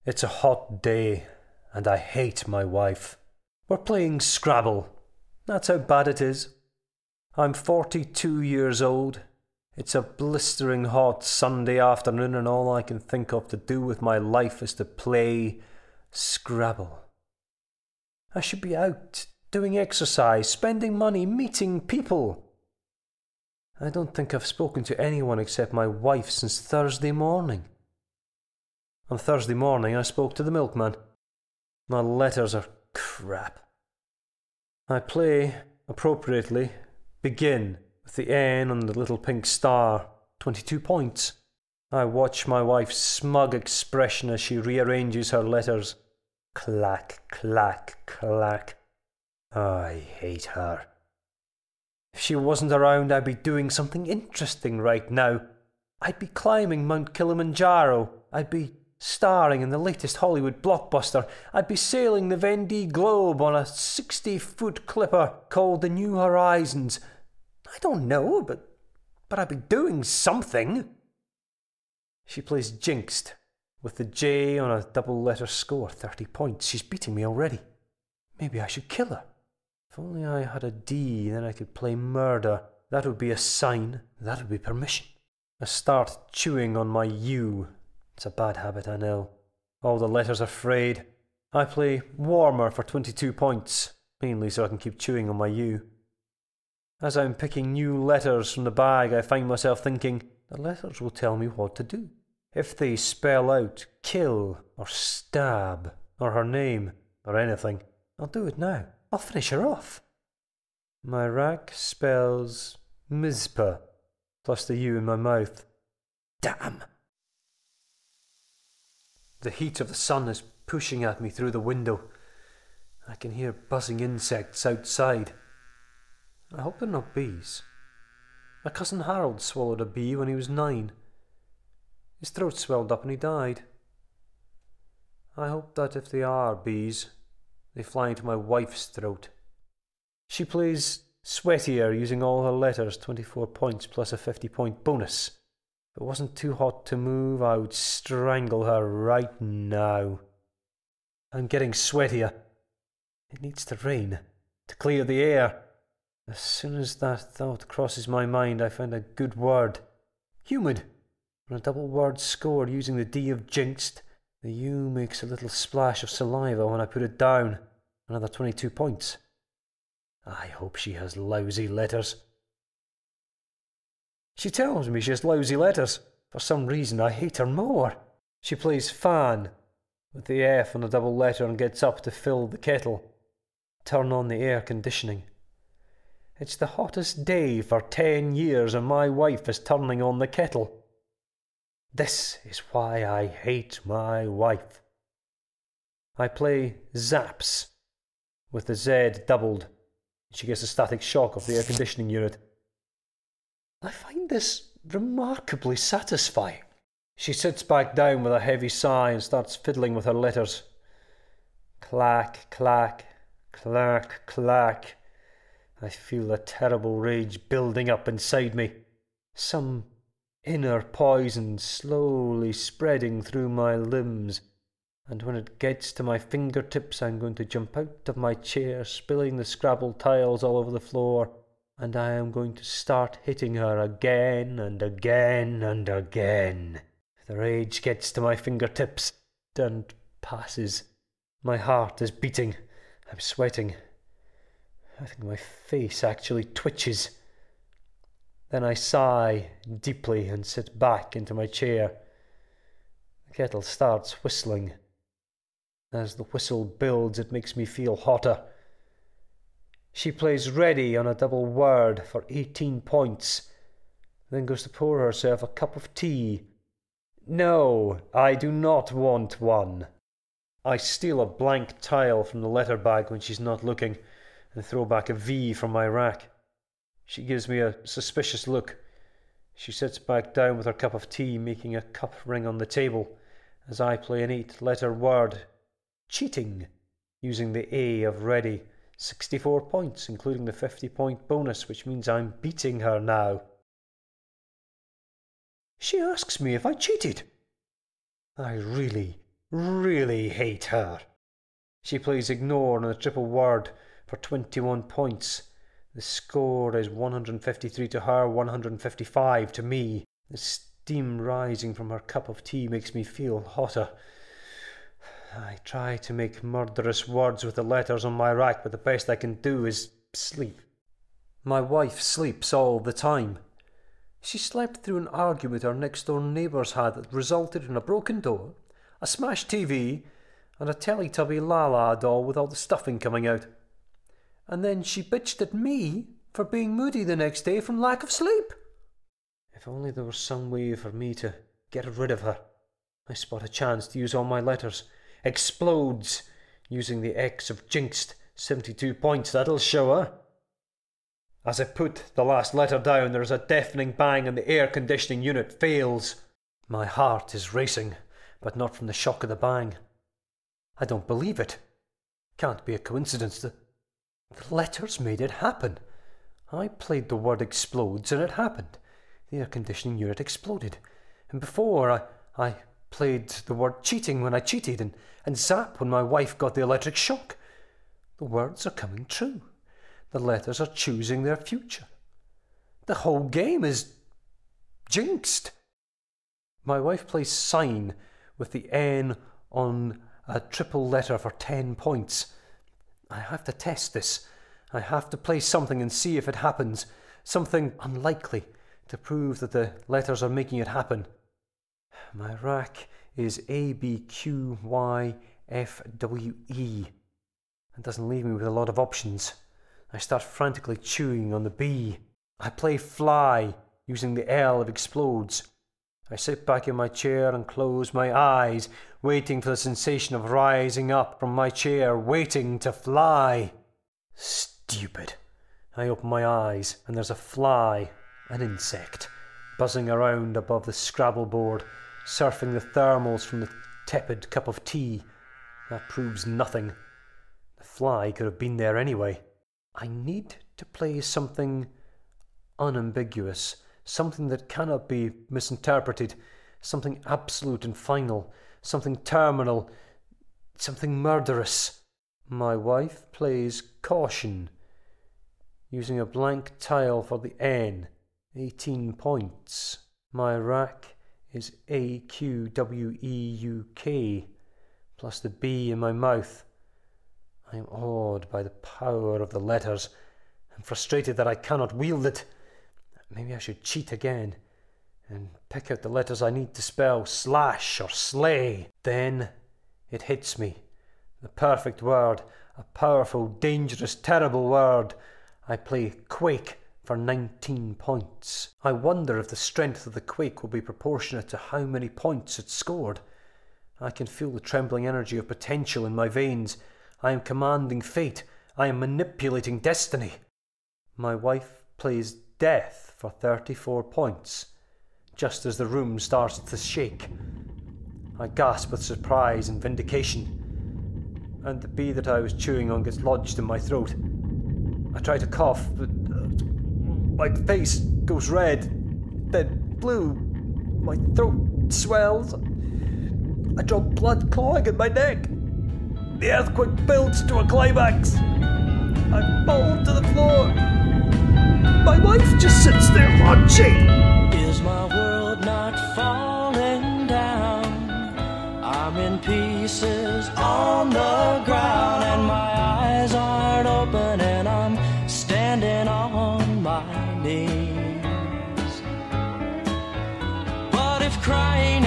It's a hot day, and I hate my wife. We're playing Scrabble. That's how bad it is. I'm 42 years old. It's a blistering hot Sunday afternoon, and all I can think of to do with my life is to play Scrabble. I should be out, doing exercise, spending money, meeting people. I don't think I've spoken to anyone except my wife since Thursday morning. On Thursday morning I spoke to the milkman. My letters are crap. I play, appropriately, begin with the N on the little pink star, 22 points. I watch my wife's smug expression as she rearranges her letters. Clack, clack, clack. I hate her. If she wasn't around, I'd be doing something interesting right now. I'd be climbing Mount Kilimanjaro. I'd be starring in the latest Hollywood blockbuster. I'd be sailing the Vendée Globe on a 60-foot clipper called the New Horizons. I don't know, but I'd be doing something. She plays Jinxed, with the J on a double-letter score, 30 points. She's beating me already. Maybe I should kill her. If only I had a D, then I could play murder. That would be a sign. That would be permission. I start chewing on my U. It's a bad habit, I know. All the letters are frayed. I play warmer for 22 points, mainly so I can keep chewing on my U. As I'm picking new letters from the bag, I find myself thinking, the letters will tell me what to do. If they spell out kill or stab or her name or anything, I'll do it now. I'll finish her off. My rack spells Mizpah, plus the U in my mouth. Damn! The heat of the sun is pushing at me through the window. I can hear buzzing insects outside. I hope they're not bees. My cousin Harold swallowed a bee when he was 9. His throat swelled up and he died. I hope that if they are bees, they fly into my wife's throat. She plays sweatier using all her letters, 24 points plus a 50-point bonus. If it wasn't too hot to move, I would strangle her right now. I'm getting sweatier. It needs to rain, to clear the air. As soon as that thought crosses my mind, I find a good word. Humid. On a double word score using the D of Jinxed, the U makes a little splash of saliva when I put it down. Another 22 points. I hope she has lousy letters. She tells me she has lousy letters. For some reason I hate her more. She plays fan with the F on a double letter and gets up to fill the kettle. Turn on the air conditioning. It's the hottest day for 10 years and my wife is turning on the kettle. This is why I hate my wife. I play Zaps with the Z doubled. She gets a static shock of the air conditioning unit. I find this remarkably satisfying. She sits back down with a heavy sigh and starts fiddling with her letters. Clack, clack, clack, clack. I feel a terrible rage building up inside me. Some inner poison slowly spreading through my limbs. And when it gets to my fingertips, I'm going to jump out of my chair, spilling the Scrabble tiles all over the floor, and I am going to start hitting her again and again and again. The rage gets to my fingertips and passes. My heart is beating. I'm sweating. I think my face actually twitches. Then I sigh deeply and sit back into my chair. The kettle starts whistling. As the whistle builds, it makes me feel hotter. She plays ready on a double word for 18 points, then goes to pour herself a cup of tea. No, I do not want one. I steal a blank tile from the letter bag when she's not looking, and throw back a V from my rack. She gives me a suspicious look. She sits back down with her cup of tea, making a cup ring on the table, as I play an 8-letter word. Cheating, using the A of ready. 64 points, including the 50-point bonus, which means I'm beating her now. She asks me if I cheated. I really really hate her. She plays ignore on a triple word for 21 points. The score is 153 to her, 155 to me. The steam rising from her cup of tea makes me feel hotter. I try to make murderous words with the letters on my rack, but the best I can do is sleep. My wife sleeps all the time. She slept through an argument our next-door neighbours had that resulted in a broken door, a smashed TV, and a Teletubby Lala doll with all the stuffing coming out. And then she bitched at me for being moody the next day from lack of sleep. If only there was some way for me to get rid of her. I spot a chance to use all my letters. Explodes, using the X of jinxed. 72 points, that'll show her. As I put the last letter down, there is a deafening bang and the air conditioning unit fails. My heart is racing, but not from the shock of the bang. I don't believe it. Can't be a coincidence. The letters made it happen. I played the word explodes and it happened. The air conditioning unit exploded. And before, I played the word cheating when I cheated, and zap when my wife got the electric shock. The words are coming true. The letters are choosing their future. The whole game is jinxed. My wife plays sign with the N on a triple letter for 10 points. I have to test this. I have to play something and see if it happens. Something unlikely to prove that the letters are making it happen. My rack is ABQYFWE. It doesn't leave me with a lot of options. I start frantically chewing on the B. I play fly, using the L of explodes. I sit back in my chair and close my eyes, waiting for the sensation of rising up from my chair, waiting to fly. Stupid. I open my eyes, and there's a fly, an insect, buzzing around above the Scrabble board, surfing the thermals from the tepid cup of tea. That proves nothing. The fly could have been there anyway. I need to play something unambiguous, something that cannot be misinterpreted, something absolute and final, something terminal, something murderous. My wife plays caution, using a blank tile for the N, 18 points. My rack is AQWEUK, plus the B in my mouth. I am awed by the power of the letters. I'm frustrated that I cannot wield it. Maybe I should cheat again and pick out the letters I need to spell slash or slay. Then it hits me. The perfect word, a powerful, dangerous, terrible word. I play quake for 19 points. I wonder if the strength of the quake will be proportionate to how many points it scored. I can feel the trembling energy of potential in my veins. I am commanding fate. I am manipulating destiny. My wife plays death for 34 points, just as the room starts to shake. I gasp with surprise and vindication, and the bee that I was chewing on gets lodged in my throat. I try to cough, but my face goes red, then blue. My throat swells. I draw blood clawing at my neck. The earthquake builds to a climax. I fall to the floor. My wife just sits there watching. Is my world not falling down? I'm in pieces on the ground, and my eyes aren't open, and I'm standing on my knees. But if crying